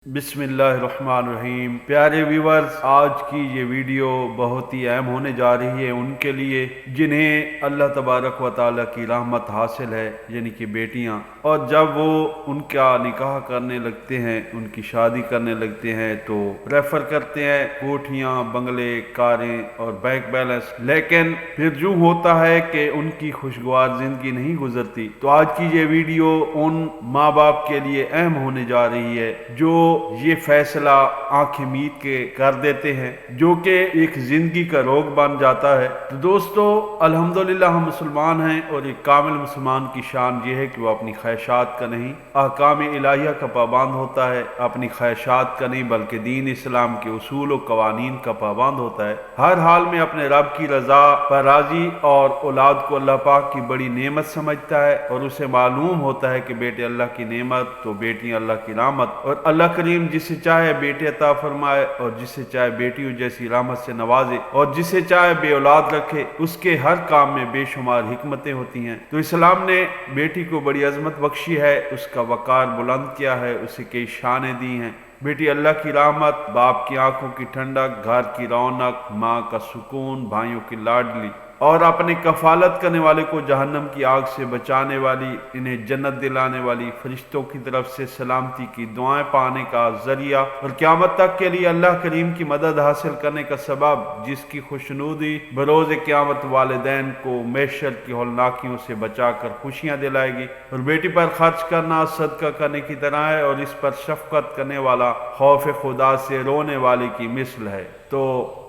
बिस्मिल्लाहिर्रहमानिर्रहीम। प्यारे व्यूवर्स, आज की ये वीडियो बहुत ही अहम होने जा रही है उनके लिए जिन्हें अल्लाह तबारक व तआला की रहमत हासिल है, यानी कि बेटियां। और जब वो उनका निकाह करने लगते हैं, उनकी शादी करने लगते हैं, तो प्रेफर करते हैं कोठियां, बंगले, कारें और बैंक बैलेंस। लेकिन फिर जो होता है कि उनकी खुशगवार जिंदगी नहीं गुजरती। तो आज की ये वीडियो उन माँ बाप के लिए अहम होने जा रही है जो ये फैसला आंखें मीट के कर देते हैं, जो कि एक जिंदगी का रोग बन जाता है। तो दोस्तों, अल्हम्दुलिल्लाह हम मुसलमान हैं और एक कामिल मुसलमान की शान ये है कि वो अपनी ख्वाहिशात का नहीं, अहकाम इलाहिया का पाबंद होता है। अपनी ख्वाहिशात का नहीं बल्कि दीन इस्लाम के उसूल और कवानीन का पाबंद होता है। हर हाल में अपने रब की रजा पर राजी और औलाद को अल्लाह पाक की बड़ी नेमत समझता है और उसे मालूम होता है कि बेटे अल्लाह की नेमत तो बेटी अल्लाह की रहमत। और अल्लाह करीम जिसे चाहे बेटे अता फरमाए और जिसे चाहे बेटियों जैसी रहमत से नवाजे और जिसे चाहे बे औलाद रखे, उसके हर काम में बेशुमार हिकमतें होती हैं। तो इस्लाम ने बेटी को बड़ी अजमत बख्शी है, उसका वकार बुलंद किया है, उसे कई शानें दी हैं। बेटी अल्लाह की रहमत, बाप की आंखों की ठंडक, घर की रौनक, माँ का सुकून, भाइयों की लाडली और अपने कफालत करने वाले को जहन्नम की आग से बचाने वाली, इन्हें जन्नत दिलाने वाली, फरिश्तों की तरफ से सलामती की दुआएं पाने का जरिया और क़यामत तक के लिए अल्लाह करीम की मदद हासिल करने का सबब, जिसकी खुशनुदी बरोज़ क़यामत वालिदैन को मैशर की हौलनाकियों से बचाकर खुशियाँ दिलाएगी। और बेटी पर खर्च करना सदका करने की तरह है और इस पर शफकत करने वाला खौफ खुदा से रोने वाले की मिसल है। तो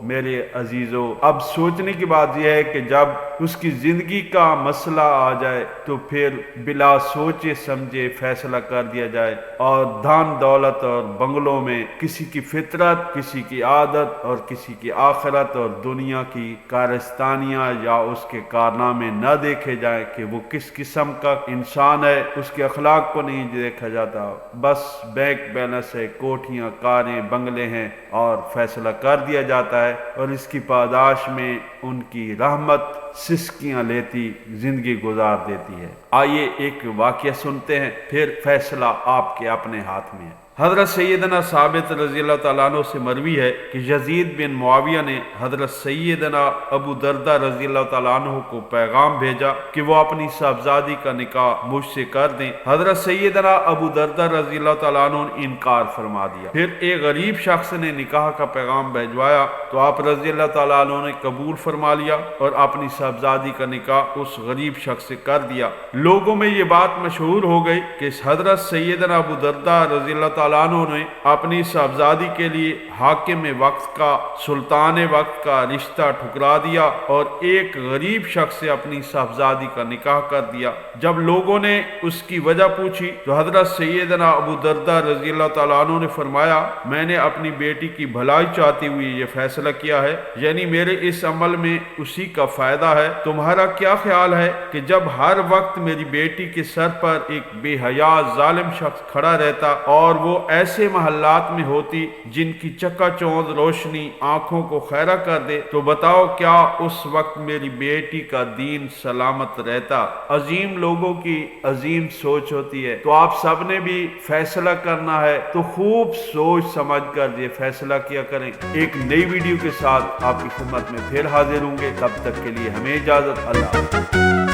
मेरे अजीजों, अब सोचने की बात यह है कि जब उसकी जिंदगी का मसला आ जाए तो फिर बिला सोचे समझे फैसला कर दिया जाए और धन दौलत और बंगलों में किसी की फितरत, किसी की आदत और किसी की आखिरत और दुनिया की कारस्तानियाँ या उसके कारनामे न देखे जाए कि वो किस किस्म का इंसान है। उसके अखलाक को नहीं देखा जाता, बस बैंक बैलेंस है, कोठियाँ, कारें, बंगले हैं और फैसला कर दिया जाता है और इसकी पादाश में उनकी रहमत सिसकियां लेती जिंदगी गुजार देती है। आइए एक वाकया सुनते हैं, फिर फैसला आपके अपने हाथ में है। हजरत सैयदना साबित रज़ी अल्लाह तआला अन्हु से मरवी है कि यजीद बिन मुआविया ने हजरत सैयदना अबू दरदा रज़ी अल्लाह तआला अन्हु को पैगाम भेजा कि वो अपनी साहबजादी का निकाह मुझसे कर दें। हजरत सैयदना अबू दरदा रज़ी अल्लाह तआला अन्हु ने इनकार फरमा दिया। फिर एक गरीब शख्स ने निकाह का पैगाम भिजवाया तो आप रज़ी अल्लाह तआला अन्हु ने कबूल फरमा लिया और अपनी साहबजादी का निकाह उस गरीब शख्स से कर दिया। लोगों में ये बात मशहूर हो गई कि हजरत सैयदना अबू दरदा रज़ी अल्लाह तआला अन्हु ने अपनी साहबजादी के लिए हाकिम वक्त का, सुल्तान वक्त का रिश्ता ठुकरा दिया और एक गरीब शख्स से अपनी साहबजादी का निकाह कर दिया। जब लोगों ने उसकी वजह पूछी तो हजरत सैयदना अबू दरदा रज़ी अल्लाह तआला अन्हु ने फरमाया, मैंने अपनी बेटी की भलाई चाहते हुए ये फैसला किया है, यानी मेरे इस अमल में उसी का फायदा है। तुम्हारा क्या ख्याल है कि जब हर वक्त मेरी बेटी के सर पर एक बेहया जालिम शख्स खड़ा रहता और वो ऐसे महल्लात में होती जिनकी चकाचौंध रोशनी आंखों को खैरा कर दे, तो बताओ क्या उस वक्त मेरी बेटी का दीन सलामत रहता। अजीम लोगों की अजीम सोच होती है। तो आप सब ने भी फैसला करना है तो खूब सोच समझ कर ये फैसला किया करें। एक नई वीडियो के साथ आपकी खिदमत में फिर हाजिर होंगे, तब तक के लिए हमें इजाजत। अल्लाह।